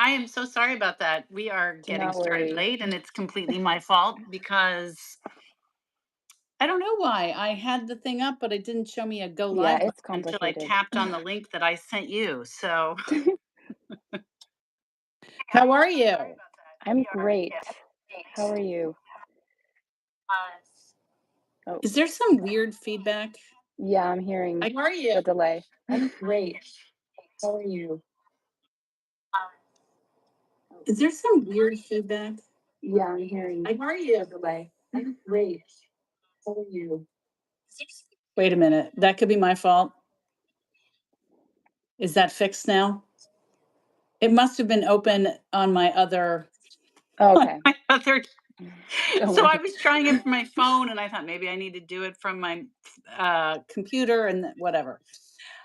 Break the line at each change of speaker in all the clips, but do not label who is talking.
I am so sorry about that. We are
Do
getting
not
started
worry.
late, and it's completely my fault because I don't know why. I had the thing up, but it didn't show me a go
Yeah,
live button
it's
until I
complicated.
tapped on the link that I sent you. So, how are you?
I'm great. How are you? Oh,
Is there some weird feedback?
yeah, I'm hearing
How are you?
the delay. I'm great. How are you?
Is there some weird feedback?
Yeah, I'm hearing
How are you?
the delay. I'm great. How are you?
Wait a minute. That could be my fault. Is that fixed now? It must have been open on my other
Oh,
on
okay.
my other.
Don't
So I
worry.
was trying it from my phone, and I thought maybe I need to do it from my computer and whatever.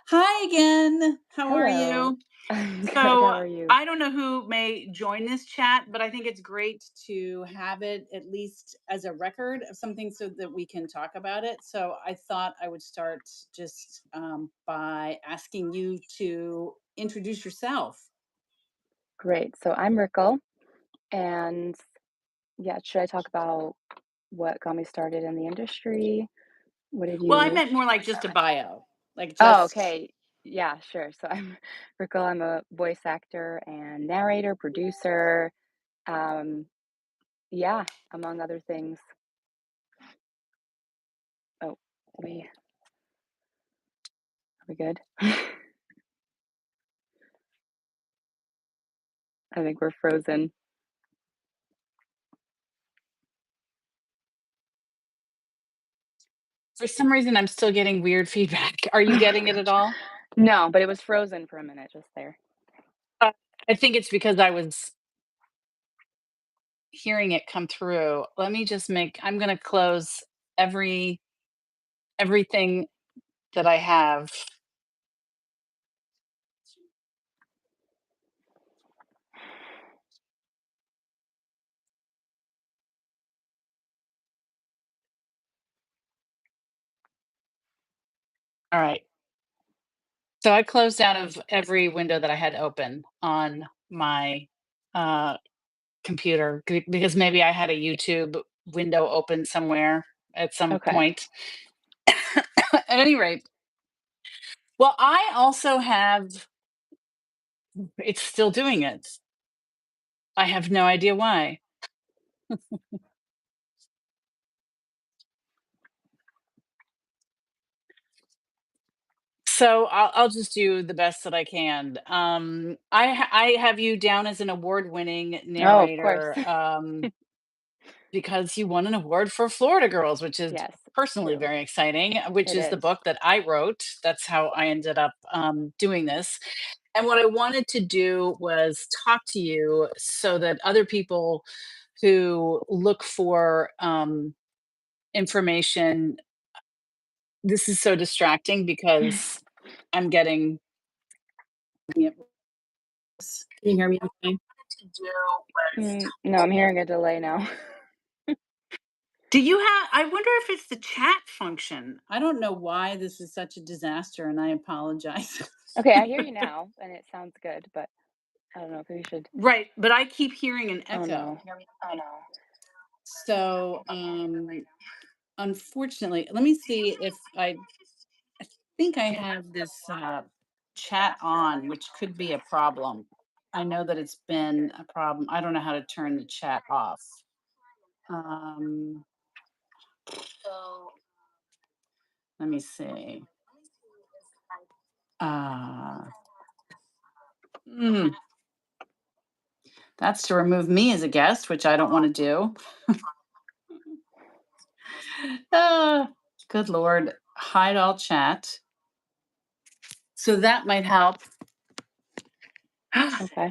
Hi again. How are
Hello.
you?
I'm good.
So
How are you?
I don't know who may join this chat, but I think it's great to have it at least as a record of something so that we can talk about it. So I thought I would start just by asking you to introduce yourself.
Great. So I'm Rickel, and yeah, should I talk about what got me started in the industry? What did
Well, I
you
meant more like just a bio, like
Oh,
just
okay. Yeah, sure. So I'm Rickel. I'm a voice actor and narrator, producer. Um, yeah, among other things. Oh, we are we good? I think we're frozen.
for some reason I'm still getting weird feedback. Are you getting it at all?
No, but it was frozen for a minute just there.
Uh, I think it's because I was hearing it come through. Let me just make I'm gonna close every everything that I have. All right. So I closed out of every window that I had open on my uh, computer because maybe I had a YouTube window open somewhere at some
Okay.
point. At any rate, well, I also have, it's still doing it. I have no idea why. So I'll just do the best that I can. I have you down as an award-winning
Oh, of course.
narrator because you won an award for Florida Girls, which is
Yes,
personally
true.
very exciting. Which
It
is the
is.
book that I wrote. That's how I ended up doing this. And what I wanted to do was talk to you so that other people who look for information. This is so distracting because I'm getting. Can you hear me okay? To do was
No, I'm hearing a delay now.
Do you have I wonder if it's the chat function. I don't know why this is such a disaster, and I apologize.
Okay, I hear you now, and it sounds good, but I don't know if we should.
Right, but I keep hearing an
Oh
echo.
no.
So, unfortunately, let me see if I think I have this chat on, which could be a problem. I know that it's been a problem. I don't know how to turn the chat off. Um, let me see. Uh, mm, that's to remove me as a guest, which I don't want to do. Good Lord. Hide all chat. So that might help.
Okay.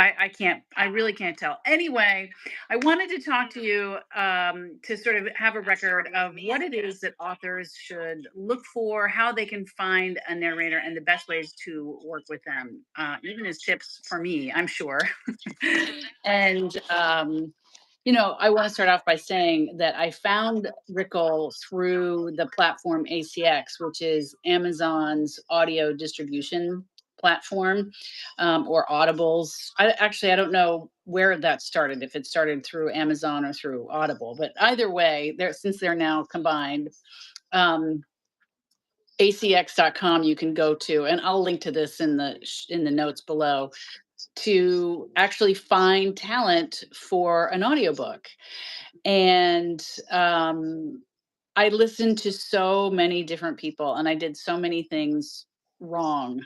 I can't, I really can't tell. Anyway, I wanted to talk to you to sort of have a record of what it is that authors should look for, how they can find a narrator, and the best ways to work with them, even as tips for me, I'm sure. And, I want to start off by saying that I found Rickel through the platform ACX, which is Amazon's audio distribution platform, or Audibles. I don't know where that started, if it started through Amazon or through Audible, but either way, since they're now combined, um, acx.com you can go to, and I'll link to this in the notes below, to actually find talent for an audiobook. And I listened to so many different people, and I did so many things wrong.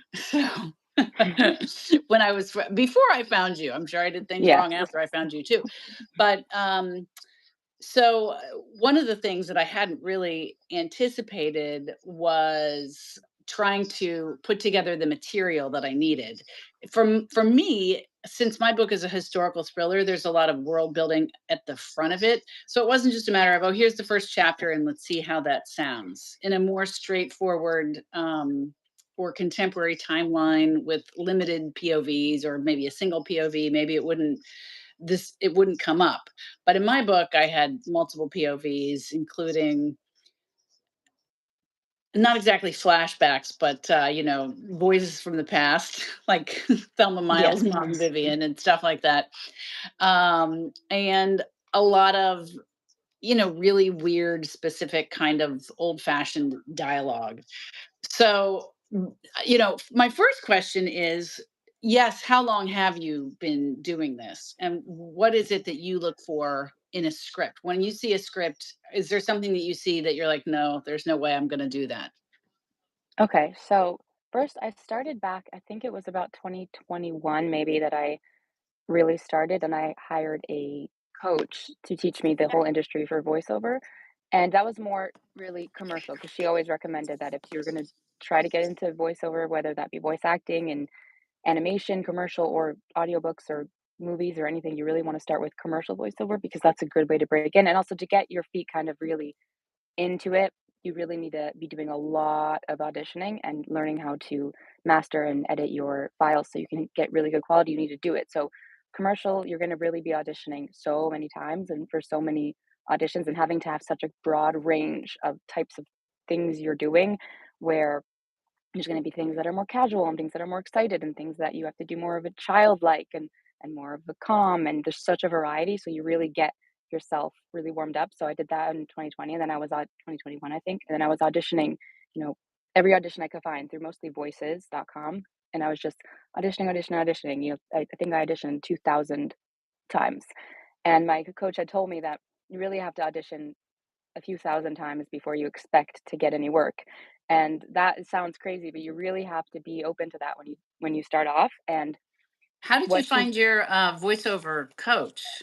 So when I was before I found you, I'm sure I did things
Yeah.
wrong after I found you too. But so one of the things that I hadn't really anticipated was trying to put together the material that I needed. For me, since my book is a historical thriller, there's a lot of world building at the front of it. So it wasn't just a matter of, oh, here's the first chapter and let's see how that sounds. In a more straightforward or contemporary timeline with limited POVs, or maybe a single POV, maybe it wouldn't come up. But in my book, I had multiple POVs, including not exactly flashbacks, but voices from the past, like Thelma Miles'
Yes.
mom Vivian and stuff like that. And a lot of really weird, specific kind of old-fashioned dialogue. So, my first question is, yes, how long have you been doing this? And what is it that you look for in a script? When you see a script, is there something that you see that you're like, no, there's no way I'm going to do that?
Okay, so first I started back, I think it was about 2021 maybe that I really started, and I hired a coach to teach me the
Okay.
whole industry for voiceover. And that was more really commercial because she always recommended that if you're going to try to get into voiceover, whether that be voice acting and animation, commercial, or audiobooks or movies or anything, you really want to start with commercial voiceover because that's a good way to break in and also to get your feet kind of really into it. You really need to be doing a lot of auditioning and learning how to master and edit your files so you can get really good quality. You need to do it. So, commercial, you're going to really be auditioning so many times and for so many auditions, and having to have such a broad range of types of things you're doing where there's going to be things that are more casual and things that are more excited and things that you have to do more of a childlike and more of a calm, and there's such a variety so you really get yourself really warmed up. So I did that in 2020, and then I was at 2021 I think, and then I was auditioning, you know, every audition I could find through mostly voices.com, and I was just auditioning. I think I auditioned 2000 times, and my coach had told me that you really have to audition a few thousand times before you expect to get any work. And that sounds crazy, but you really have to be open to that when you start off. And
How did you
what she
find your voiceover coach?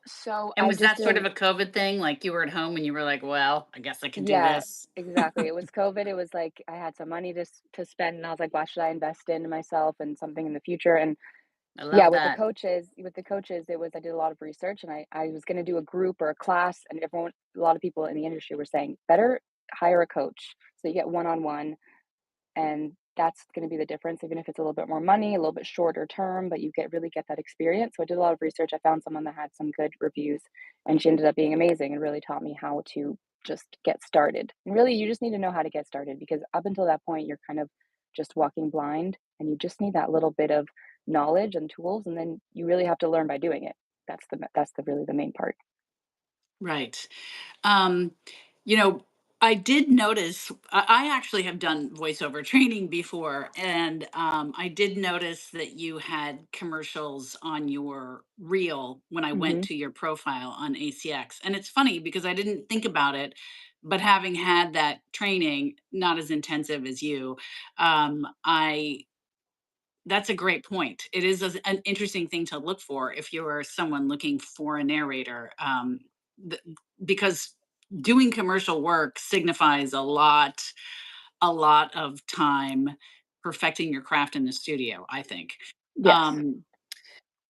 so
And
I
was
just
that
did
sort
a
of a COVID thing? Like you were at home and you were like, well, I guess I can do
yeah,
this.
exactly. It was COVID. It was like I had some money to spend, and I was like, why should I invest in myself and something in the future? And
I
yeah,
love that.
with the coaches, it was I did a lot of research, and I was going to do a group or a class, and a lot of people in the industry were saying better hire a coach so you get one on one. And that's going to be the difference, even if it's a little bit more money, a little bit shorter term, but you really get that experience. So I did a lot of research. I found someone that had some good reviews, and she ended up being amazing and really taught me how to just get started. And really, you just need to know how to get started because up until that point, you're kind of just walking blind, and you just need that little bit of knowledge and tools, and then you really have to learn by doing it. That's the really the main part.
Right. Um, you know, I did notice, I actually have done voiceover training before, and I did notice that you had commercials on your reel when I went
Hmm.
to your profile on ACX. And it's funny because I didn't think about it, but having had that training, not as intensive as you, I that's a great point. It is an interesting thing to look for if you're someone looking for a narrator, th- because doing commercial work signifies a lot of time perfecting your craft in the studio, I think.
Yes.
Um,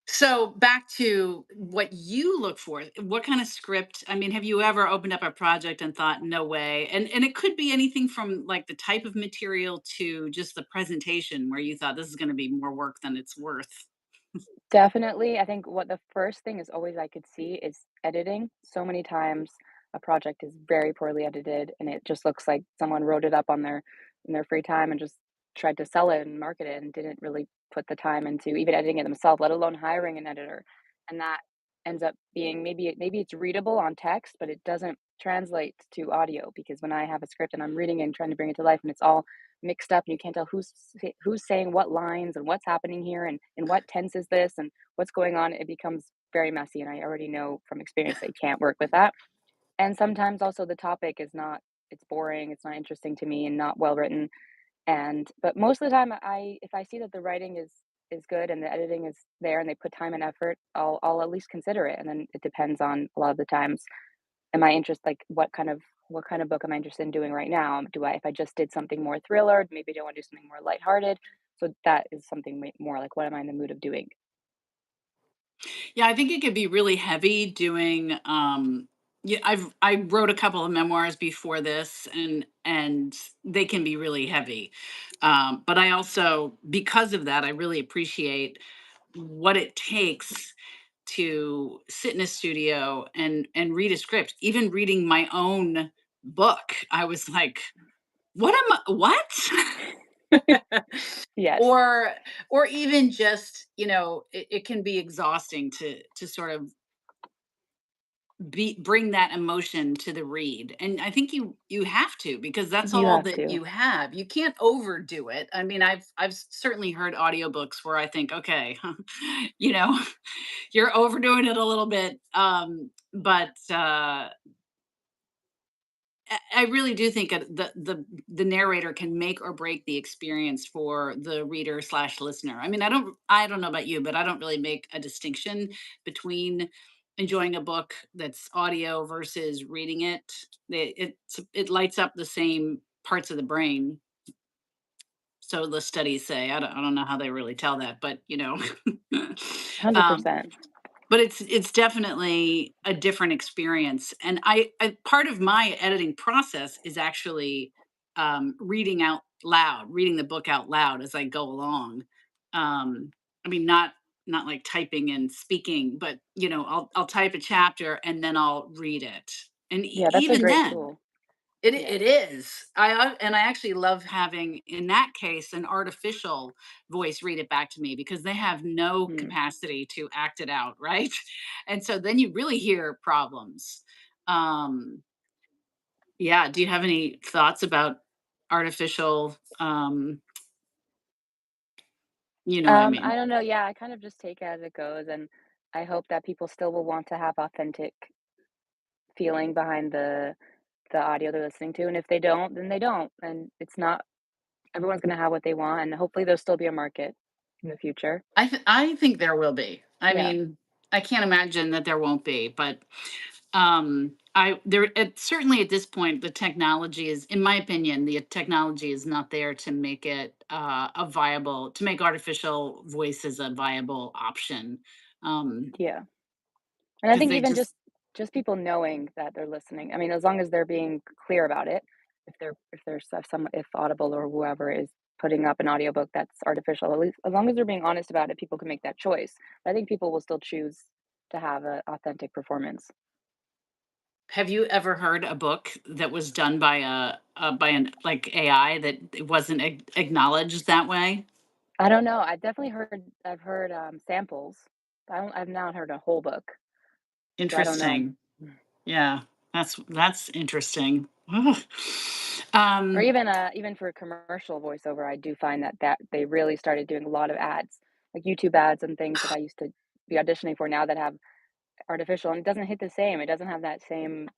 so back to what you look for. What kind of script? I mean, have you ever opened up a project and thought, no way? And it could be anything from like the type of material to just the presentation where you thought this is going to be more work than it's worth.
Definitely. I think what the first thing is always I could see is editing. So many times a project is very poorly edited and it just looks like someone wrote it up on their in their free time and just tried to sell it and market it and didn't really put the time into even editing it themselves, let alone hiring an editor. And that ends up being maybe it's readable on text, but it doesn't translate to audio because when I have a script and I'm reading it and trying to bring it to life and it's all mixed up and you can't tell who's saying what lines and what's happening here and in what tense is this and what's going on, it becomes very messy. And I already know from experience they can't work with that. And sometimes also the topic is not it's boring, it's not interesting to me and not well written. And but most of the time I if I see that the writing is good and the editing is there and they put time and effort, I'll at least consider it. And then it depends on a lot of the times. Am I interested like what kind of book am I interested in doing right now? Do I if I just did something more thriller, maybe I don't want to do something more lighthearted. So that is something more like what am I in the mood of doing?
Yeah, I think it could be really heavy doing yeah, I wrote a couple of memoirs before this and they can be really heavy. But I also because of that I really appreciate what it takes to sit in a studio and read a script. Even reading my own book, I was like, what am I what?
Yes,
or or even just, it can be exhausting to sort of bring that emotion to the read. And I think you have to because that's
you
all
have
that
to.
you have. You can't overdo it. I mean, I've certainly heard audiobooks where I think, okay, you know, you're overdoing it a little bit. But I really do think the narrator can make or break the experience for the reader slash listener. I mean, I don't know about you, but I don't really make a distinction between enjoying a book that's audio versus reading it. It lights up the same parts of the brain. So the studies say. I don't know how they really tell that, but um,
100%.
but it's definitely a different experience, and I part of my editing process is actually, reading out loud, reading the book out loud as I go along. I mean, not like typing and speaking, but, I'll type a chapter and then I'll read it, and
Yeah, that's a
even
great
then
tool.
it
Yes.
is. And I actually love having, in that case, an artificial voice read it back to me because they have no
Mm.
capacity to act it out, right? And so then you really hear problems. Um, yeah, do you have any thoughts about artificial, you know what I mean?
I don't know, yeah, I kind of just take it as it goes, and I hope that people still will want to have authentic feeling behind the audio they're listening to, and if they don't, then they don't, and it's not everyone's gonna have what they want, and hopefully there'll still be a market in the future.
I think there will be. I
Yeah,
mean, I can't imagine that there won't be, but I there certainly at this point the technology is, in my opinion, the technology is not there to make it a viable to make artificial voices a viable option.
yeah, and I
Because
think
they
even
just
just people knowing that they're listening, I mean, as long as they're being clear about it, if there's some if Audible or whoever is putting up an audiobook that's artificial, at least as long as they're being honest about it, people can make that choice. I think people will still choose to have an authentic performance.
have you ever heard a book that was done by by an like AI that it wasn't acknowledged that way?
I don't know, I've heard, samples, but I've not heard a whole book, so I don't know.
Interesting. Yeah, that's interesting. Ugh.
Or
um
even for commercial voiceover, I do find that they really started doing a lot of ads, like YouTube ads and things that I used to be auditioning for now that have artificial, and it doesn't hit the same, it doesn't have that same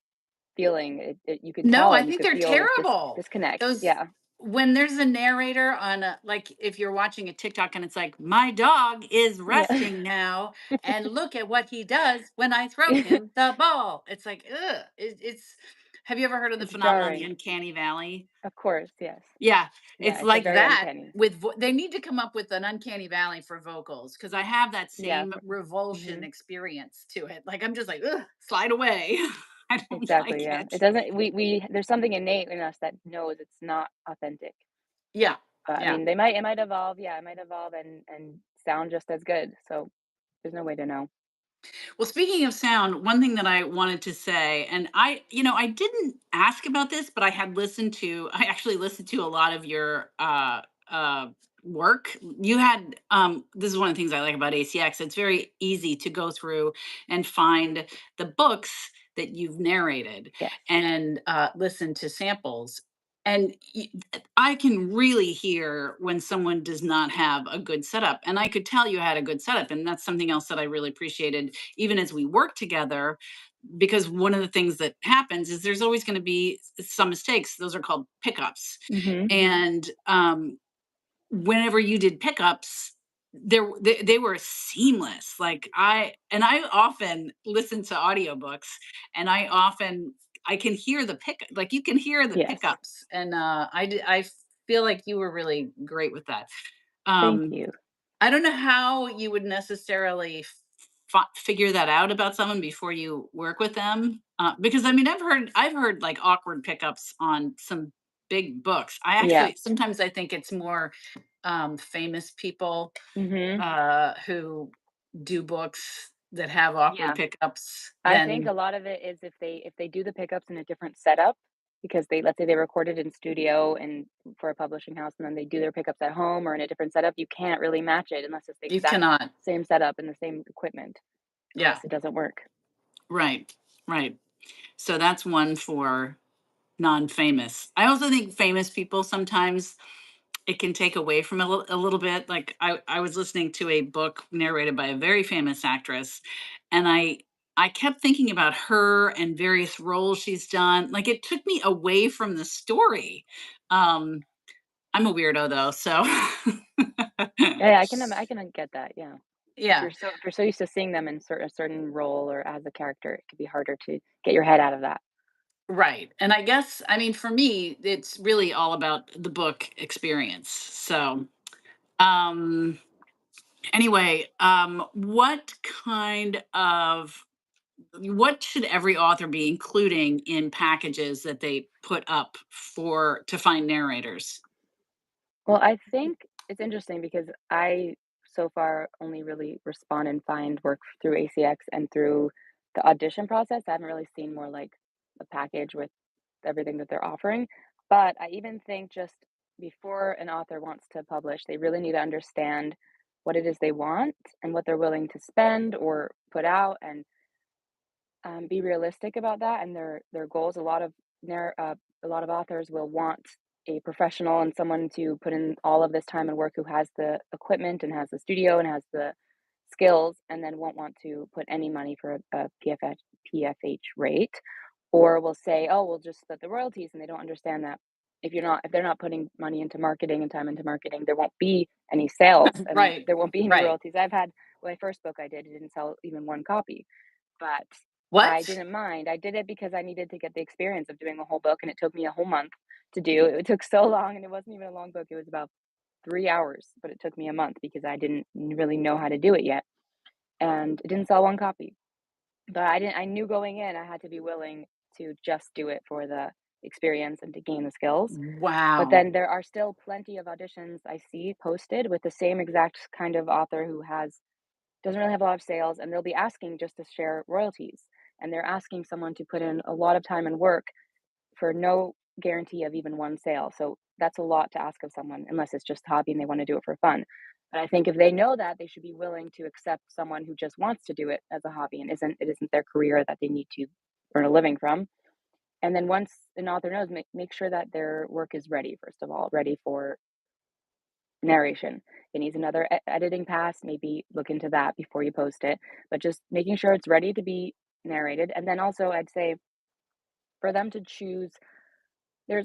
feeling, you can
No,
tell
I
and you
think
could
they're
feel
terrible.
disconnect,
Those
yeah.
when there's a narrator on a like if you're watching a TikTok and it's like, "My dog is
Yeah.
resting now, and look at what he does when I throw him the ball." It's like, ugh. It's have you ever heard of the
It's
phenomenon, the
jarring.
uncanny valley?
Of course, yes.
Yeah,
Yeah,
it's
it's a
like
very
that
uncanny.
with they need to come up with an uncanny valley for vocals because I have that
Yeah,
same
for
revulsion
mhm.
experience to it. Like I'm just like, ugh, slide away. I don't
Exactly,
like
yeah.
it.
It doesn't we there's something innate in us that knows it's not authentic.
Yeah,
But I
yeah.
mean, it might evolve, yeah, it might evolve and sound just as good. So there's no way to know.
Well, speaking of sound, one thing that I wanted to say, and I didn't ask about this, but I actually listened to a lot of your work. You had this is one of the things I like about ACX. It's very easy to go through and find the books that you've narrated
Yes.
and listen to samples. And I can really hear when someone does not have a good setup. And I could tell you had a good setup. And that's something else that I really appreciated, even as we work together, because one of the things that happens is there's always going to be some mistakes. Those are called pickups.
Mhm.
And whenever you did pickups, they were seamless. Like I often listen to audiobooks, and I can hear the pick, like you can hear the
Yes.
pickups. And I feel like you were really great with that.
Thank
Um
you.
I don't know how you would necessarily figure that out about someone before you work with them, because I mean I've heard like awkward pickups on some big books. I
Yeah.
actually sometimes I think it's more famous people
Mhm.
who do books that have awkward
Yeah.
pickups
I think
than
a lot of it is if they do the pickups in a different setup, because they let's say they recorded in studio and for a publishing house, and then they do their pickups at home or in a different setup, you can't really match it unless it's the
you
exact
cannot.
same setup and the same equipment, or else
Yeah,
it doesn't work.
right, right. So that's one for non-famous. I also think famous people sometimes it can take away from a little bit. Like I was listening to a book narrated by a very famous actress, and I kept thinking about her and various roles she's done. Like it took me away from the story. Um, I'm a weirdo though, so
Yeah, yeah, I can get that, yeah.
yeah,
If you're so used to seeing them in a certain role or as a character, it could be harder to get your head out of that.
right. And I guess I mean for me, it's really all about the book experience. So um anyway, what should every author be including in packages that they put up for to find narrators?
Well, I think it's interesting because I so far only really respond and find work through ACX and through the audition process. I haven't really seen more like a package with everything that they're offering. But I even think just before an author wants to publish, they really need to understand what it is they want and what they're willing to spend or put out, and be realistic about that and their goals. A lot of authors will want a professional and someone to put in all of this time and work who has the equipment and has the studio and has the skills, and then won't want to put any money for a PFH rate, or will say, "Oh, we'll just split the royalties," and they don't understand that if they're not putting money into marketing and time into marketing, there won't be any sales and
Right.
there won't be any
Right.
royalties. I've had my first book I did, it didn't sell even one copy, but I
What?
didn't mind. I did it because I needed to get the experience of doing a whole book, and it took me a whole month to do. It took so long, and it wasn't even a long book. It was about 3 hours, but it took me a month because I didn't really know how to do it yet, and it didn't sell one copy. But I knew going in I had to be willing to just do it for the experience and to gain the skills. But
Wow.
then there are still plenty of auditions I see posted with the same exact kind of author who has doesn't really have a lot of sales, and they'll be asking just to share royalties, and they're asking someone to put in a lot of time and work for no guarantee of even one sale. So that's a lot to ask of someone unless it's just a hobby and they want to do it for fun. But I think if they know that, they should be willing to accept someone who just wants to do it as a hobby and isn't their career that they need to earn a living from. And then once an author knows, make sure that their work is ready, first of all, ready for narration. If it needs another editing pass, maybe look into that before you post it. But just making sure it's ready to be narrated. And then also, I'd say for them to choose,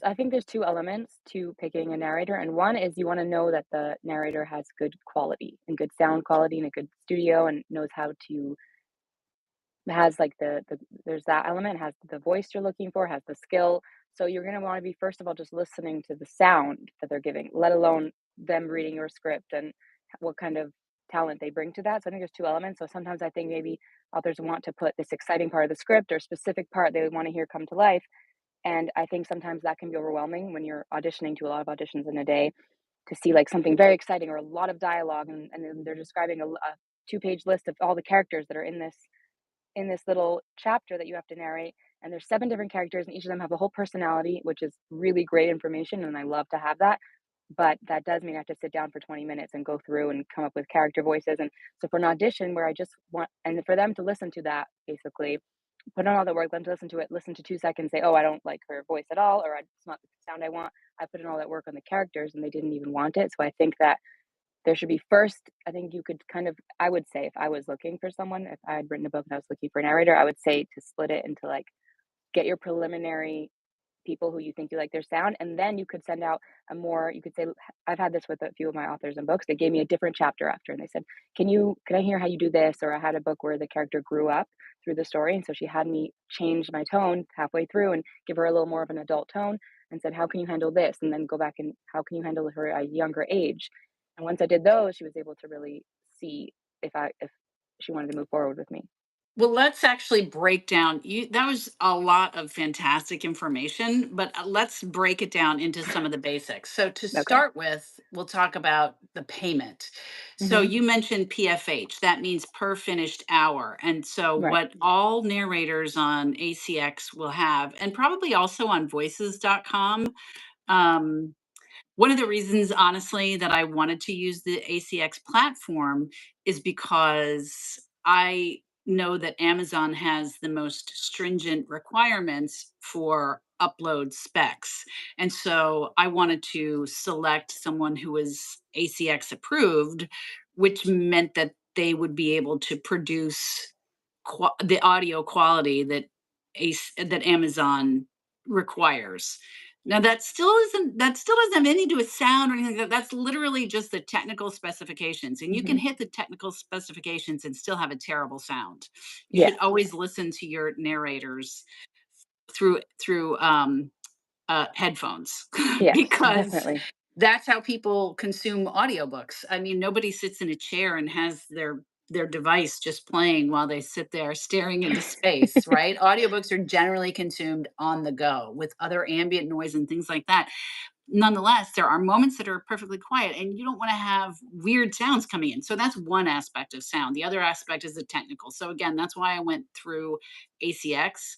I think there's two elements to picking a narrator. And one is you want to know that the narrator has good quality and good sound quality and a good studio and knows how to has like there's that element, has the voice you're looking for, has the skill. So you're going to want to be first of all just listening to the sound that they're giving, let alone them reading your script and what kind of talent they bring to that. So I think there's two elements. So sometimes I think maybe authors want to put this exciting part of the script or specific part they want to hear come to life, and I think sometimes that can be overwhelming when you're auditioning to a lot of auditions in a day, to see like something very exciting or a lot of dialogue, and then they're describing a two-page list of all the characters that are in this little chapter that you have to narrate. And there's seven different characters, and each of them have a whole personality, which is really great information. And I love to have that. but that does mean I have to sit down for 20 minutes and go through and come up with character voices. And so for an audition where I just want, and for them to listen to that, basically, put on all the work, them to listen to it, listen to 2 seconds, say, oh, I don't like her voice at all, or it's not the sound I want. I put in all that work on the characters and they didn't even want it. So I think that there should be first, I think you could kind of, I would say if I was looking for someone, if I had written a book and I was looking for a narrator, I would say to split it into like, get your preliminary people who you think you like their sound, and then you could send out a more, you could say, I've had this with a few of my authors and books. They gave me a different chapter after, and they said, can I hear how you do this? Or I had a book where the character grew up through the story, and so she had me change my tone halfway through and give her a little more of an adult tone, and said, how can you handle this? And then go back and how can you handle her at a younger age? And once I did those, she was able to really see if she wanted to move forward with me.
Well, let's actually break down. That was a lot of fantastic information, but let's break it down into some of the basics. So, to
Okay.
start with, we'll talk about the payment. So,
Hmm.
you mentioned PFH, that means per finished hour. And so,
Right.
what all narrators on ACX will have, and probably also on voices.com, um, one of the reasons, honestly, that I wanted to use the ACX platform is because I know that Amazon has the most stringent requirements for upload specs. And so I wanted to select someone who was ACX approved, which meant that they would be able to produce the audio quality that Amazon requires. Now that still doesn't have anything to do with sound or anything like that. That's literally just the technical specifications, and you can
Hmm.
hit the technical specifications and still have a terrible sound. You
Yeah.
should always listen to your narrators through headphones
Yes,
because
definitely.
that's how people consume audiobooks. I mean, nobody sits in a chair and has their device just playing while they sit there staring into space, right? Audiobooks are generally consumed on the go with other ambient noise and things like that. Nonetheless, there are moments that are perfectly quiet and you don't want to have weird sounds coming in. So that's one aspect of sound. The other aspect is the technical. So again, that's why I went through ACX.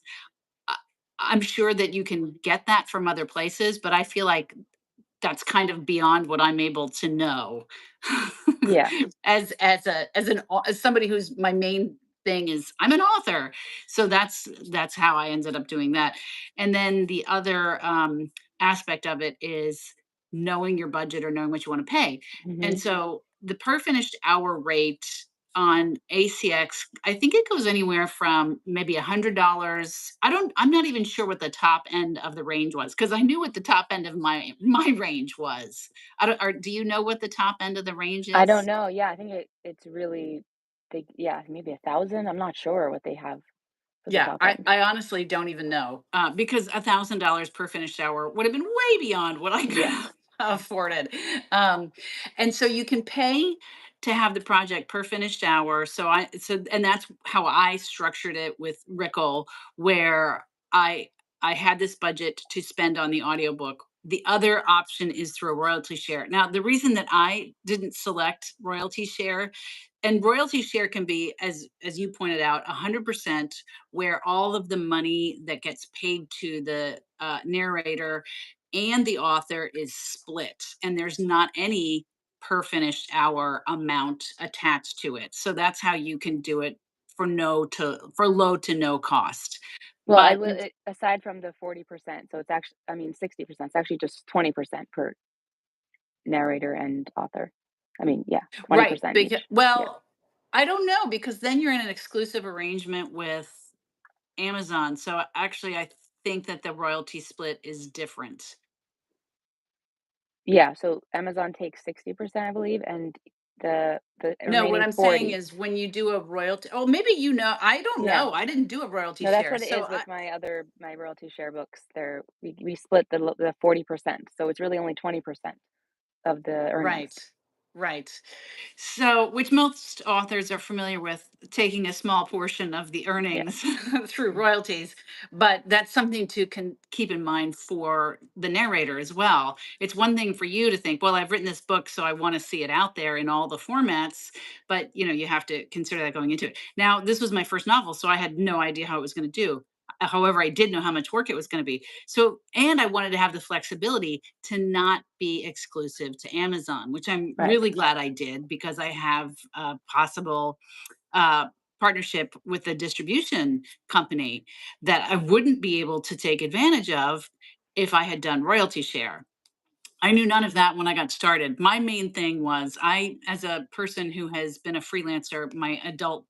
I I'm sure that you can get that from other places, but I feel like that's kind of beyond what I'm able to know.
Yeah.
As somebody who's my main thing is I'm an author. So that's how I ended up doing that. And then the other aspect of it is knowing your budget or knowing what you want to pay. And
Mhm.
so the per finished hour rate on ACX, I think it goes anywhere from maybe $100. I'm not even sure what the top end of the range was because I knew what the top end of my range was. I don't, or do you know what the top end of the range
I don't
is?
know, yeah, I think it's really yeah, maybe 1,000, I'm not sure what they have for the
Yeah,
top
I
end.
I honestly don't even know, because $1,000 per finished hour would have been way beyond what I could
Yeah.
have afforded. Um, and so you can pay to have the project per finished hour. And that's how I structured it with Rickel, where I had this budget to spend on the audiobook. The other option is through a royalty share. Now, the reason that I didn't select royalty share, and royalty share can be, as you pointed out, 100%, where all of the money that gets paid to the narrator and the author is split, and there's not any per finished hour amount attached to it. So that's how you can do it for low to no cost.
Well, I
But
will aside from the 40%, so it's actually, I mean, 60%, it's actually just 20% per narrator and author. I mean, yeah,
right,
20%
because
each. Yeah.
well, I don't know because then you're in an exclusive arrangement with Amazon. So actually, I think that the royalty split is different.
Yeah, so Amazon takes 60%, I believe, and the
No, what
remaining
I'm saying
40.
is when you do a royalty, oh, maybe you know, I don't
Yeah.
know. I didn't do a royalty
No, that's
share.
what it
So
is with my royalty share books. We split the 40%, so it's really only 20% of the earnings.
right. Right. So, which most authors are familiar with taking a small portion of the
Yeah.
earnings through royalties, but that's something to keep in mind for the narrator as well. It's one thing for you to think, well, I've written this book, so I want to see it out there in all the formats, but you have to consider that going into it. Now, this was my first novel, so I had no idea how it was going to do. however, I did know how much work it was going to be. So, and I wanted to have the flexibility to not be exclusive to Amazon, which I'm
Right.
really glad I did because I have a possible uh, partnership with a distribution company that I wouldn't be able to take advantage of if I had done royalty share. I knew none of that when I got started. My main thing was I, as a person who has been a freelancer my adult,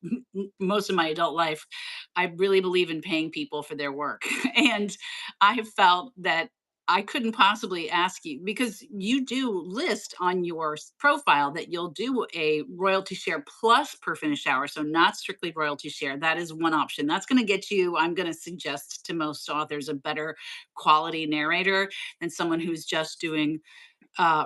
most of my adult life, I really believe in paying people for their work. And I have felt that I couldn't possibly ask you because you do list on your profile that you'll do a royalty share plus per finished hour. So, not strictly royalty share. That is one option. That's going to get you, I'm going to suggest to most authors, a better quality narrator than someone who's just doing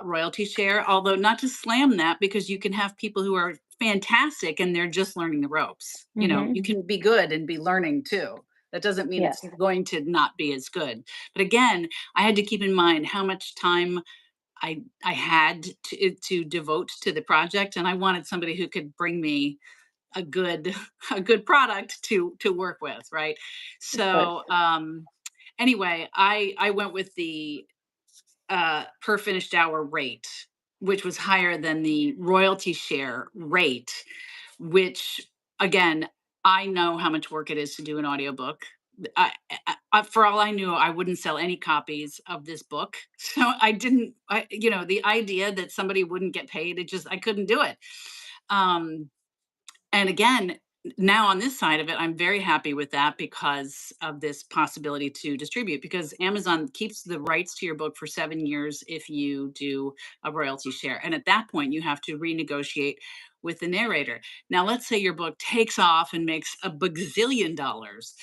royalty share. Although, not to slam that, because you can have people who are fantastic and they're just learning the ropes. You know,
Mhm.
you can be good and be learning too. That doesn't mean it's
Yes.
going to not be as good. But again, I had to keep in mind how much time I had to devote to the project, and I wanted somebody who could bring me a good a good product to work with, right?
Of course.
So anyway, I went with the per finished hour rate, which was higher than the royalty share rate, which again, I know how much work it is to do an audiobook. For all I knew, I wouldn't sell any copies of this book. So I didn't, the idea that somebody wouldn't get paid, I couldn't do it. Um, and again, now on this side of it, I'm very happy with that because of this possibility to distribute, because Amazon keeps the rights to your book for 7 years if you do a royalty share. And at that point, you have to renegotiate with the narrator. Now, let's say your book takes off and makes a bazillion dollars.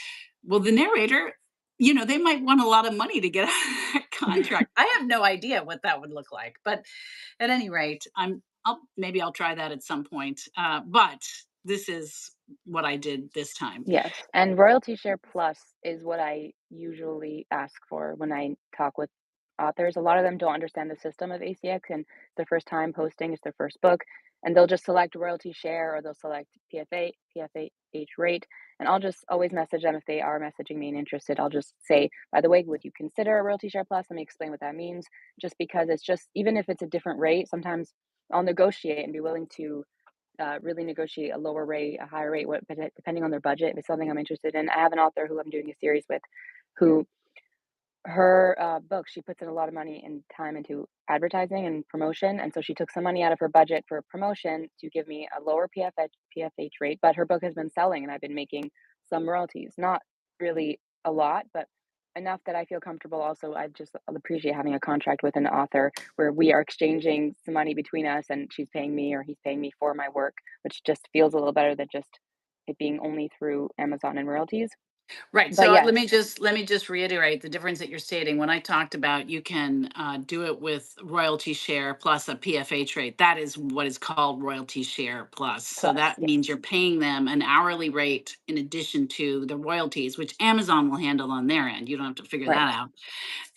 Well, the narrator, they might want a lot of money to get a contract. I have no idea what that would look like. But at any rate, maybe I'll try that at some point. But this is what I did this time.
Yes, and royalty share plus is what I usually ask for when I talk with authors. A lot of them don't understand the system of ACX and it's their first time posting, it's their first book, and they'll just select royalty share or they'll select PFH rate. And I'll just always message them if they are messaging me and interested. I'll just say, by the way, would you consider a royalty share plus? Let me explain what that means. Just because it's just, even if it's a different rate, sometimes I'll negotiate and be willing to really negotiate a lower rate, a higher rate, depending on their budget. If it's something I'm interested in, I have an author who I'm doing a series with, who her book, she puts in a lot of money and time into advertising and promotion, and so she took some money out of her budget for promotion to give me a lower PFH rate. But her book has been selling, and I've been making some royalties, not really a lot, but enough that I feel comfortable. Also, I just appreciate having a contract with an author where we are exchanging some money between us, and she's paying me or he's paying me for my work, which just feels a little better than just it being only through Amazon and royalties.
Right.
But
So
yes,
let me just reiterate the difference that you're stating. When I talked about you can do it with royalty share plus a PFH rate, that is what is called royalty share plus. So
plus,
that
yes,
means you're paying them an hourly rate in addition to the royalties, which Amazon will handle on their end. You don't have to figure
right.
that out.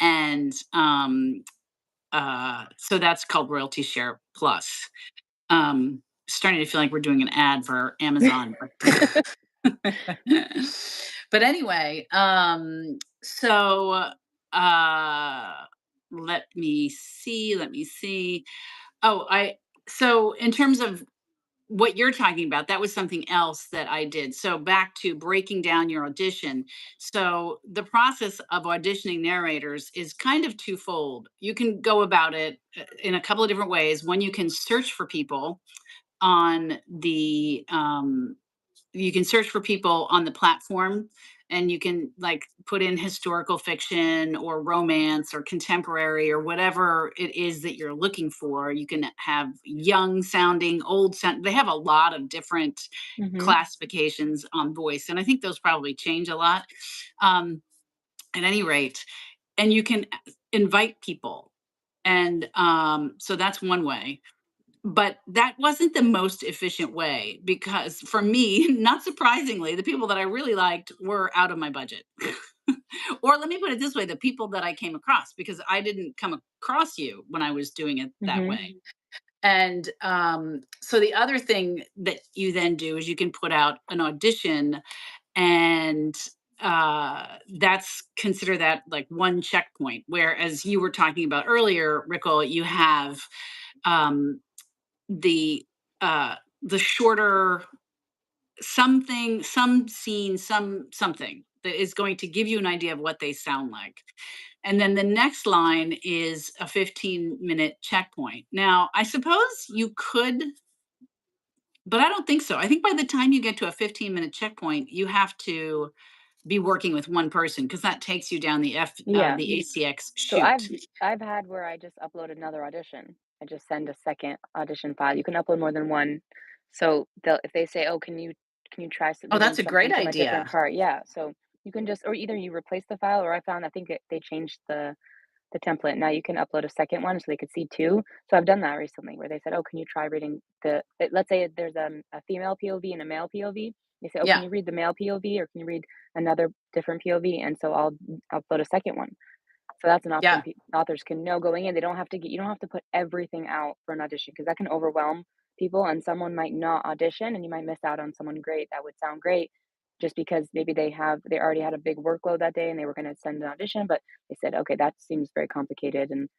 And so that's called royalty share plus. Starting to feel like we're doing an ad for Amazon. But anyway, so uh let me see. Oh, I so in terms of what you're talking about, that was something else that I did. So back to breaking down your audition. So the process of auditioning narrators is kind of twofold. You can go about it in a couple of different ways. One, you can search for people on the you can search for people on the platform, and you can like put in historical fiction or romance or contemporary or whatever it is that you're looking for. You can have young sounding, old sound. They have a lot of different
Hmm.
classifications on voice, and I think those probably change a lot. um, at any rate, and you can invite people, and so that's one way. But that wasn't the most efficient way because for me, not surprisingly, the people that I really liked were out of my budget. Or let me put it this way, the people that I came across, because I didn't come across you when I was doing it that
Hmm.
way. And so the other thing that you then do is you can put out an audition, and that's consider that like one checkpoint. Whereas you were talking about earlier, Rickel, you have um, the the shorter something, some scene, something that is going to give you an idea of what they sound like. And then the next line is a 15-minute checkpoint. Now, I suppose you could, but I don't think so. I think by the time you get to a 15-minute checkpoint, you have to be working with one person because that takes you down
Yeah.
the ACX
So I've
chute.
I've had where I just upload another audition. I just send a second audition file. You can upload more than one. So they'll if they say, "Oh, can you try
Oh,
submitting
that's a great
something from a different
idea.
part?" Yeah. So you can just or either you replace the file or I found I think they changed the template. Now you can upload a second one so they could see 2. So I've done that recently where they said, "Oh, can you try reading let's say there's a female POV and a male POV. They say, "Oh, can
Yeah,
you read the male POV or can you read another different POV?" And so I'll upload a second one. So that's an option
yeah.
authors can know going in. They don't have to get you don't have to put everything out for an audition because that can overwhelm people and someone might not audition and you might miss out on someone great that would sound great just because maybe they already had a big workload that day and they were going to send an audition, but they said, okay, that seems very complicated and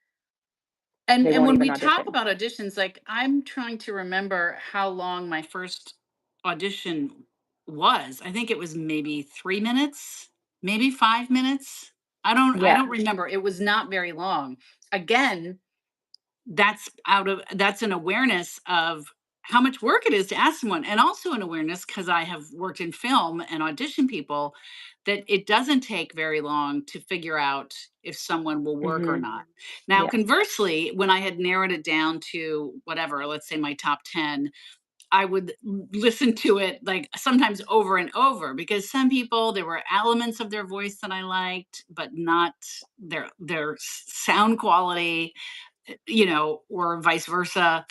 they
And
won't
when
even
we talk
audition.
about auditions, like, I'm trying to remember how long my first audition was. I think it was maybe 3 minutes, maybe 5 minutes. I
Yeah.
don't remember. It was not very long. Again, that's an awareness of how much work it is to ask someone, and also an awareness because I have worked in film and audition people, that it doesn't take very long to figure out if someone will work or
Mhm.
not. Now,
Yeah.
conversely, when I had narrowed it down to whatever, let's say my top 10, I would listen to it like sometimes over and over because some people there were elements of their voice that I liked, but not their sound quality, or vice versa.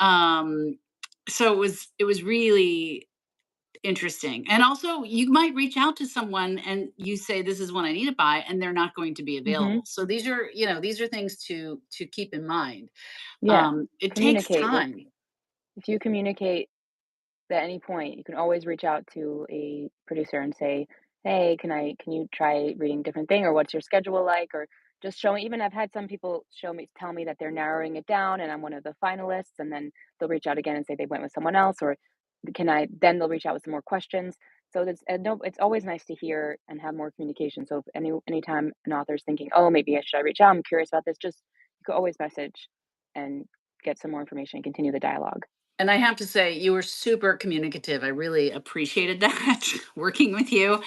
Um, so it was really interesting. And also you might reach out to someone and you say, this is what I need to buy, and they're not going to be
Mhm.
available. So these are things to keep in mind.
Yeah.
It takes
Communicate with
time.
if you communicate at any point, you can always reach out to a producer and say, "Hey, can you try reading a different thing or what's your schedule like?" Or just showing even I've had some people tell me that they're narrowing it down and I'm one of the finalists and then they'll reach out again and say they went with someone else or can I then they'll reach out with some more questions. So that's and no, it's always nice to hear and have more communication. So if anytime an author's thinking, "Oh, maybe I should I reach out? I'm curious about this," just you could always message and get some more information and continue the dialogue.
And I have to say, you were super communicative. I really appreciated that working with you.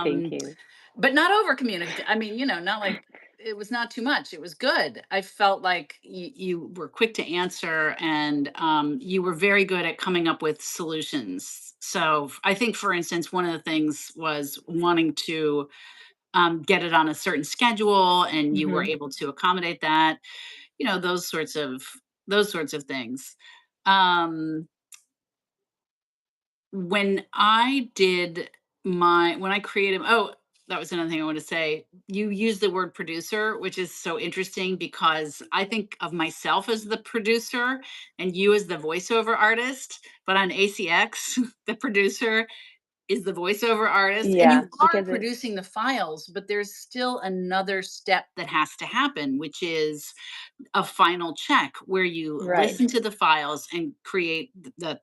Thank
Um,
you.
but not over communicative. I mean, not like it was not too much. It was good. I felt like you were quick to answer and you were very good at coming up with solutions. So I think, for instance, one of the things was wanting to get it on a certain schedule, and you were
Mhm.
able to accommodate that. Those sorts of things. Um, when I did when I created that was another thing I want to say. You use the word producer, which is so interesting because I think of myself as the producer and you as the voiceover artist, but on ACX, the producer is the voiceover artist, and
Yeah,
you are
because it
producing the files, but there's still another step that has to happen, which is a final check where you
right.
listen to the files and create that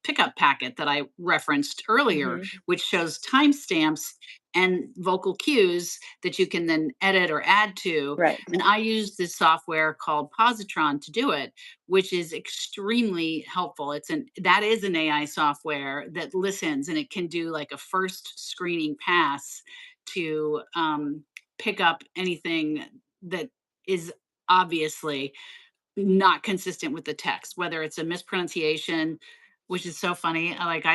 pickup packet that I referenced earlier,
Mhm.
which shows timestamps and vocal cues that you can then edit or add to.
Right.
And I use this software called Positron to do it, which is extremely helpful. That is an AI software that listens, and it can do like a first screening pass to pick up anything that is obviously not consistent with the text, whether it's a mispronunciation, which is so funny. Like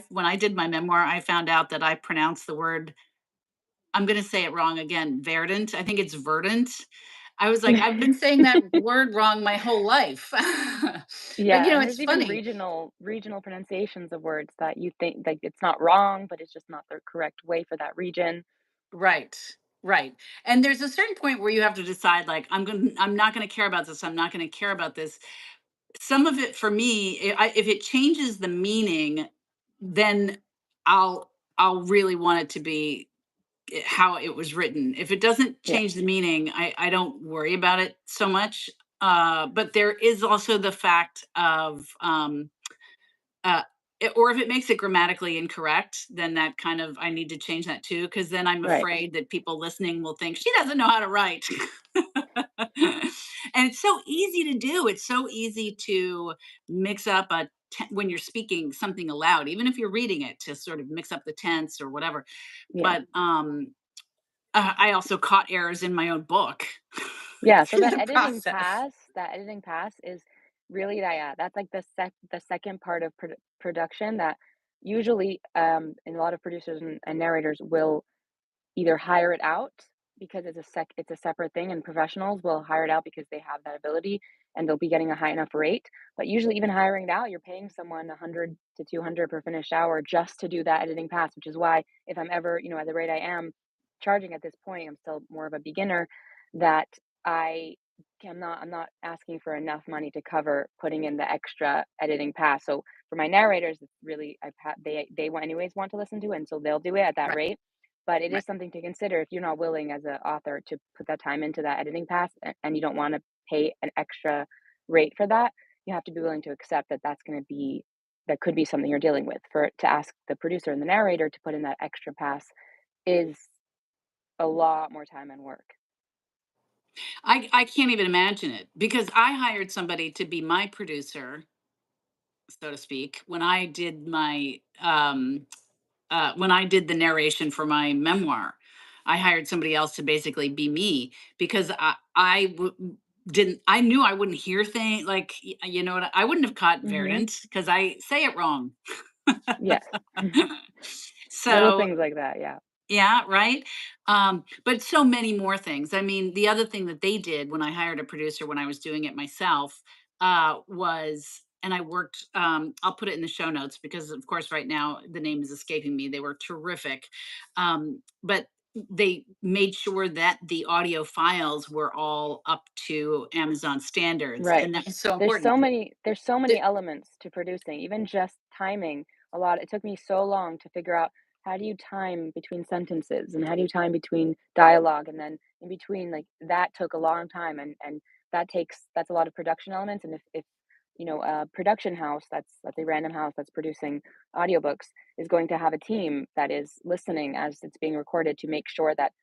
when I did my memoir, I found out that I pronounced the word. I'm going to say it wrong again. Verdant. I think it's verdant. I was like, I've been saying that word wrong my whole life. But
Yeah, and
it's
there's even
funny.
regional pronunciations of words that you think like it's not wrong, but it's just not the correct way for that region.
Right. Right. And there's a certain point where you have to decide, like, I'm not going to care about this. I'm not going to care about this. Some of it for me, if it changes the meaning, then I'll I'll really want it to be how it was written. If it doesn't
Yeah,
change the meaning, I don't worry about it so much. But there is also the fact of uh, or if it makes it grammatically incorrect, then that kind of I need to change that too, because then I'm
right.
afraid that people listening will think she doesn't know how to write. And it's so easy to do. It's so easy to mix up when you're speaking something aloud, even if you're reading it, to sort of mix up the tense or whatever.
Yeah.
But I also caught errors in my own book
Yeah, so
through the process.
that editing pass is really that, yeah, that's like the second part of production that usually, and a lot of producers and narrators will either hire it out because it's a separate thing, and professionals will hire it out because they have that ability and they'll be getting a high enough rate. But usually even hiring it out, you're paying someone 100 to 200 per finished hour just to do that editing pass, which is why if I'm ever, at the rate I am charging at this point, I'm still more of a beginner, that I I'm not asking for enough money to cover putting in the extra editing pass. So for my narrators, it's really they anyways want to listen to it, and so they'll do it at that
Right,
rate. But it
right.
is something to consider if you're not willing as an author to put that time into that editing pass, and you don't want to pay an extra rate for that. You have to be willing to accept that that could be something you're dealing with. For to ask the producer and the narrator to put in that extra pass is a lot more time and work.
I can't even imagine it because I hired somebody to be my producer, so to speak, when I did the narration for my memoir. I hired somebody else to basically be me because didn't I knew I wouldn't hear things like you know what I wouldn't have caught
Mhm.
verdant because I say it wrong.
Yes. Little
So
things like that, yeah.
yeah, right? But so many more things. I mean, the other thing that they did when I hired a producer when I was doing it myself, was and I worked, I'll put it in the show notes because of course right now the name is escaping me. They were terrific. But they made sure that the audio files were all up to Amazon standards,
Right.
and that was so important.
There's so many
The-
elements to producing, even just timing. It took me so long to figure out how do you time between sentences and how do you time between dialogue, and then in between, like, that took a long time, and that's a lot of production elements. And if a production house that's a random house that's producing audiobooks is going to have a team that is listening as it's being recorded to make sure that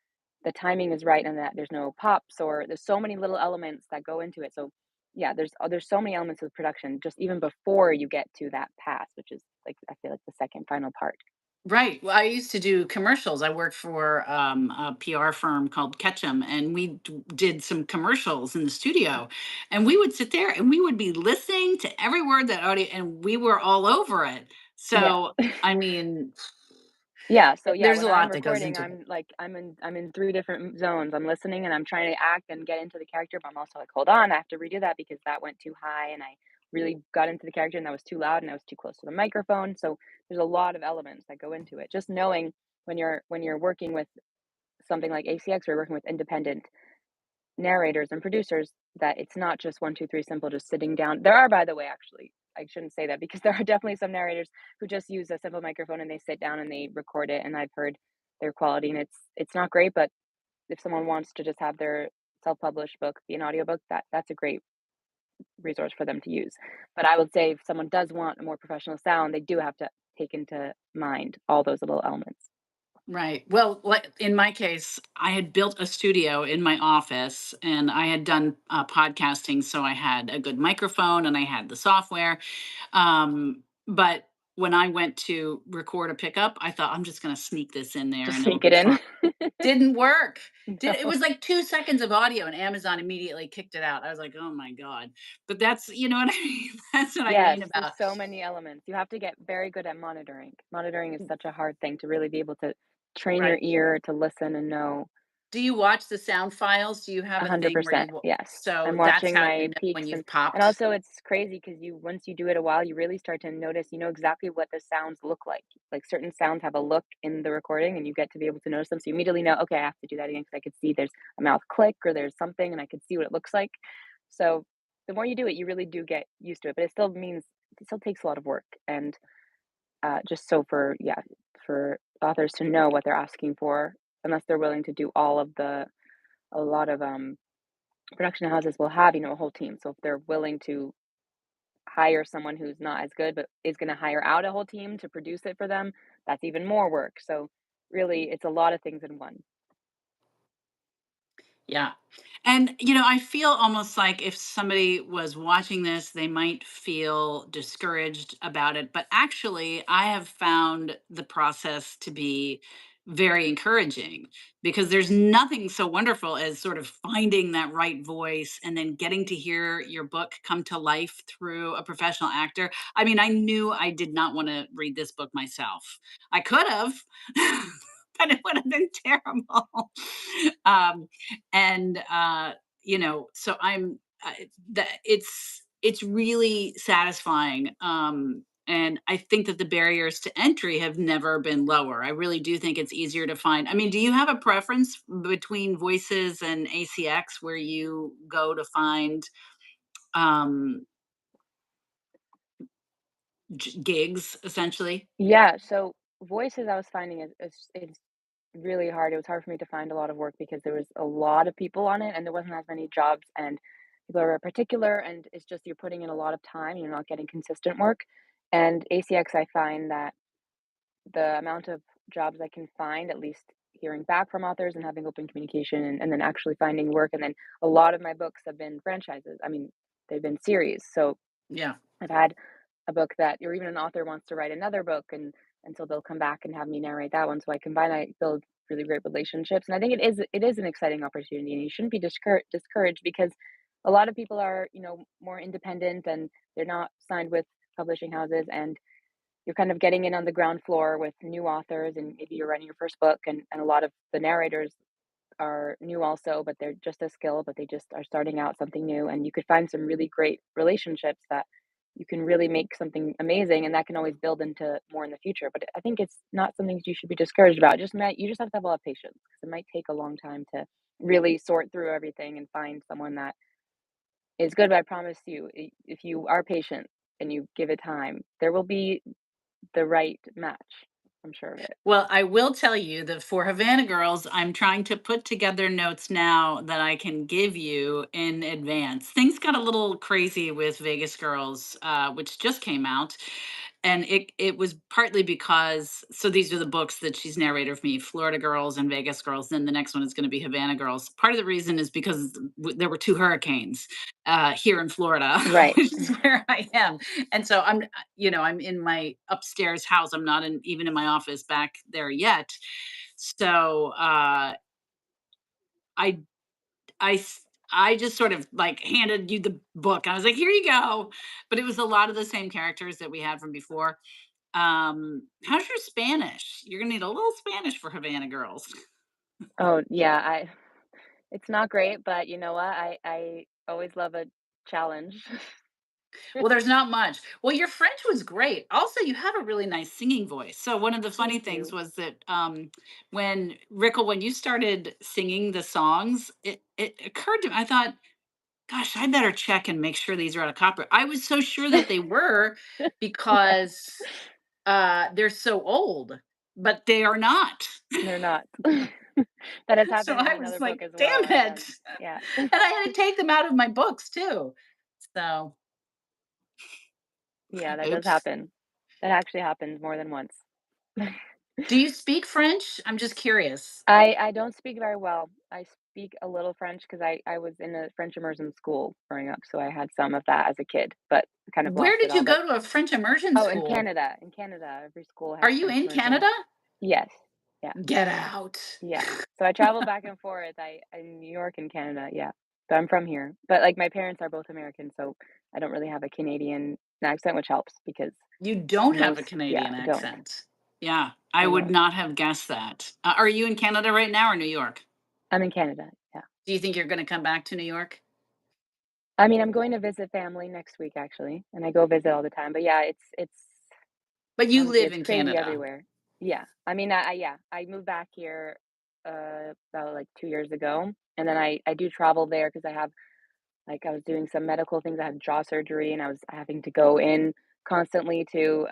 the timing is right and that there's no pops, or there's so many little elements that go into it. So yeah, there's so many elements of production just even before you get to that pass, which is, like, I feel like the second final part.
Right. Well, I used to do commercials. I worked for a PR firm called Ketchum, and we did some commercials in the studio. And we would sit there and we would be listening to every word that audio, and we were all over it.
Yeah.
So, I mean,
Yeah, so yeah,
there's a
when I'm
lot that goes
recording,
into it.
I'm in 3 different zones. I'm listening and I'm trying to act and get into the character, but I'm also like, "Hold on, I have to redo that because that went too high and I really got into the character and that was too loud and I was too close to the microphone." So there's a lot of elements that go into it. Just knowing when you're working with something like ACX, or you're working with independent narrators and producers, that it's not just 1, 2, 3 simple, just sitting down. There are, by the way, actually, I shouldn't say that because there are definitely some narrators who just use a simple microphone and they sit down and they record it, and I've heard their quality and it's not great. But if someone wants to just have their self-published book be an audiobook, that's a great resource for them to use. But I would say if someone does want a more professional sound, they do have to take into mind all those little elements.
Right. Well, like in my case, I had built a studio in my office and I had done podcasting. So I had a good microphone and I had the software. But when I went to record a pickup, I thought I'm just going to sneak this in there
Just
and it'll
sneak
be
it in.
fine. Didn't work. It
No.
was like 2 seconds of audio and Amazon immediately kicked it out. I was like, oh my God. But that's, you know what I mean? That's what I
Yes,
mean
there's
about,
so many elements. You have to get very good at monitoring. Monitoring is such a hard thing to really be able to train your
right.
ear to listen and know.
Do you watch the sound files? Do you have a thing where
100%. Yes.
so
I'm
that's
watching
how you
my
know when
peaks,
you've
and
popped?
also it's crazy because once you do it a while, you really start to notice, exactly what the sounds look like. Like, certain sounds have a look in the recording and you get to be able to notice them. So you immediately know, okay, I have to do that again because I could see there's a mouth click or there's something and I could see what it looks like. So the more you do it, you really do get used to it, but it still takes a lot of work. And just so for, yeah, for authors to know what they're asking for, unless they're willing to do all of the a lot of, production houses will have, a whole team. So if they're willing to hire someone who's not as good, but is gonna hire out a whole team to produce it for them, that's even more work. So really, it's a lot of things in one.
Yeah. And, I feel almost like if somebody was watching this, they might feel discouraged about it. But actually, I have found the process to be very encouraging because there's nothing so wonderful as sort of finding that right voice and then getting to hear your book come to life through a professional actor. I mean, I knew I did not want to read this book myself. I could have, but it would have been terrible. Um, and so that it's really satisfying, and I think that the barriers to entry have never been lower. I really do think it's easier to find. I mean, do you have a preference between voices and ACX where you go to find um gigs essentially?
Yeah, so voices I was finding is really hard. It was hard for me to find a lot of work because there was a lot of people on it and there wasn't as many jobs and people are particular and it's just you're putting in a lot of time, you're not getting consistent work. And ACX, I find that the amount of jobs I can find, at least hearing back from authors and having open communication and then actually finding work. And then a lot of my books have been franchises. I mean, they've been series. So
Yeah.
I've had a book that or even an author wants to write another book and so they'll come back and have me narrate that one. So I build really great relationships. And I think it is an exciting opportunity and you shouldn't be discouraged because a lot of people are, more independent and they're not signed with publishing houses and you're kind of getting in on the ground floor with new authors and maybe you're writing your first book and a lot of the narrators are new also, but they're just as skilled, but they just are starting out something new. And you could find some really great relationships that you can really make something amazing, and that can always build into more in the future. But I think it's not something you should be discouraged about. You just have to have a lot of patience because it might take a long time to really sort through everything and find someone that is good. But I promise you, if you are patient and you give it time, there will be the right match. I'm sure of it.
Well, I will tell you that for Havana Girls, I'm trying to put together notes now that I can give you in advance. Things got a little crazy with Vegas Girls, which just came out. And it was partly because these are the books that she's narrated for me: Florida Girls and Vegas Girls. Then the next one is going to be Havana Girls. Part of the reason is because there were two hurricanes here in Florida,
Right.
which is where I am. And so I'm in my upstairs house. I'm not even in my office back there yet. So I I s- I just sort of like handed you the book. I was like, here you go. But it was a lot of the same characters that we had from before. How's your Spanish? You're gonna need a little Spanish for Havana Girls.
Oh, yeah, I it's not great, but you know what? I always love a challenge.
Well, there's not much. Well, your French was great. Also, you have a really nice singing voice. So one of the funny
Thank
things
you.
was that when Rickel, when you started singing the songs, it occurred to me. I thought, gosh, I better check and make sure these are out of copyright. I was so sure that they were
Yeah,
because they're so old, but they are not.
they're not. That has
So
happened in
I was
another book
like,
as
damn
well. I've
it.
done yeah.
And I had to take them out of my books too. So,
Yeah, that does
oops.
happen. That actually happens more than once.
Do you speak French? I'm just curious.
I don't speak very well. I speak a little French because I was in a French immersion school growing up, so I had some of that as a kid, but kind of
Where
lost it
did
all.
you
But
go to a French immersion
oh,
school?
In Canada, every school
Are
has
you
French
in
immersion.
Canada?
Yes. Yeah.
Get out.
Yeah. So I travel back and forth. I in New York and Canada, yeah. So I'm from here. But like my parents are both American, so I don't really have a Canadian accent, which helps because
You don't have a
most yeah,
Canadian
I don't.
accent. Yeah, I
I
would
don't.
not have guessed that. Are you in Canada right now or New York?
I'm in Canada. Yeah.
Do you think you're going to come back to New York?
I mean, I'm going to visit family next week actually, and I go visit all the time. But yeah, it's
But you
honestly
live
it's
in
crazy
Canada.
everywhere. Yeah. I mean, yeah, I moved back here about like 2 years ago, and then I do travel there because I have like, I was doing some medical things, I had jaw surgery, and I was having to go in constantly to,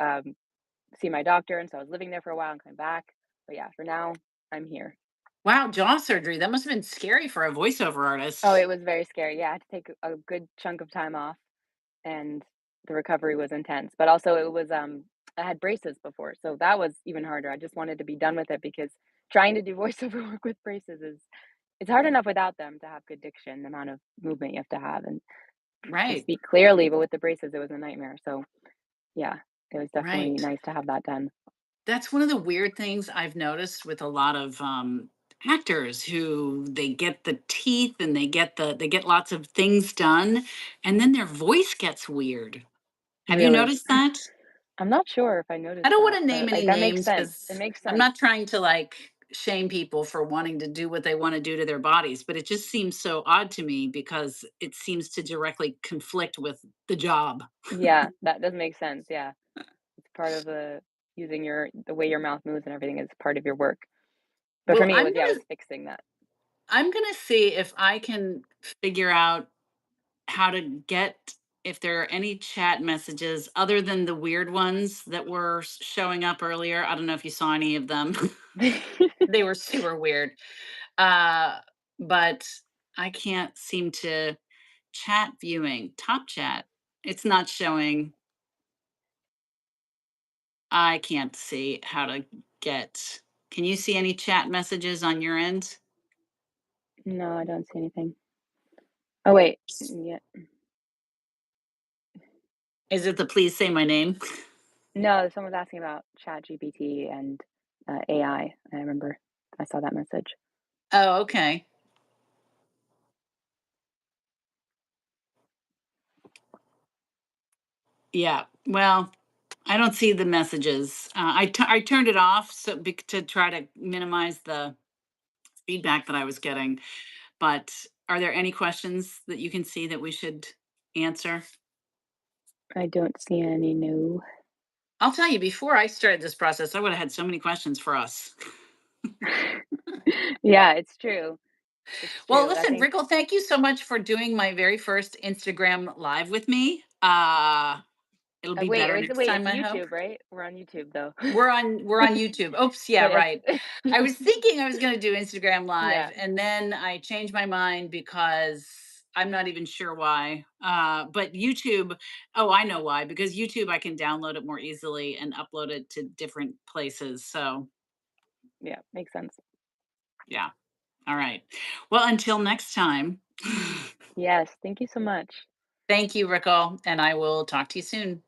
see my doctor, and so I was living there for a while and coming back. But yeah, for now, I'm here.
Wow, jaw surgery. That must have been scary for a voiceover
Oh, it
artist.
was very scary. Yeah, I had to take a good chunk of time off, and the recovery was intense. But also, it was I had braces before, so that was even harder. I just wanted to be done with it because trying to do voiceover work with braces is it's hard enough without them to have good diction, the amount of movement you have to have and
Right,
speak clearly, but with the braces, it was a nightmare. So yeah, it was definitely
right.
nice to have that done.
That's one of the weird things I've noticed with a lot of actors who they get the teeth and they get lots of things done, and then their voice gets weird. Have you
Really.
noticed that?
I'm not sure if I
I
noticed
don't
that,
want to name
but, like,
any
that makes
names
sense. It
because
makes
I'm
sense.
not trying to like shame people for wanting to do what they want to do to their bodies, but it just seems so odd to me because it seems to directly conflict with the job.
Yeah, that does make sense, yeah. It's part of the using the way your mouth moves and everything is part of your work. But for
Well,
me, it was yeah, it was fixing that.
I'm gonna see if I can figure out how to get if there are any chat messages other than the weird ones that were showing up earlier. I don't know if you saw any of them. They were super weird. Uh, but I can't seem to chat viewing, top chat. It's not showing. I can't see how to get. Can you see any chat messages on your end?
No, I don't see anything. Oh, wait. Yeah.
Is it the please say my name?
No, someone was asking about ChatGPT and, AI. I remember I saw that message.
Oh, okay. Yeah. Well, I don't see the messages. I turned it off to try to minimize the feedback that I was getting. But are there any questions that you can see that we should answer?
I don't see any, no.
I'll tell you, before I started this process, I would have had so many questions for us.
Yeah, it's true. It's
Well,
true. I
listen,
think
Rickel, thank you so much for doing my very first Instagram live with me. It'll be
wait, or
better
is it
next
wait,
time,
it's
I hope.
YouTube, right? We're on YouTube, though.
We're on YouTube. Oops, yeah,
But
right.
it's
I was thinking I was gonna do Instagram
yeah,
Live, and then I changed my mind because I'm not even sure why. But YouTube, oh, I know why, because YouTube, I can download it more easily and upload it to different places. So
yeah, makes sense.
yeah. All right. Well, until next time.
Yes, thank you so much.
Thank you, Rickel, and I will talk to you soon.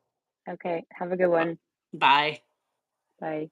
Okay, have a good
Bu-
one.
Bye.
Bye.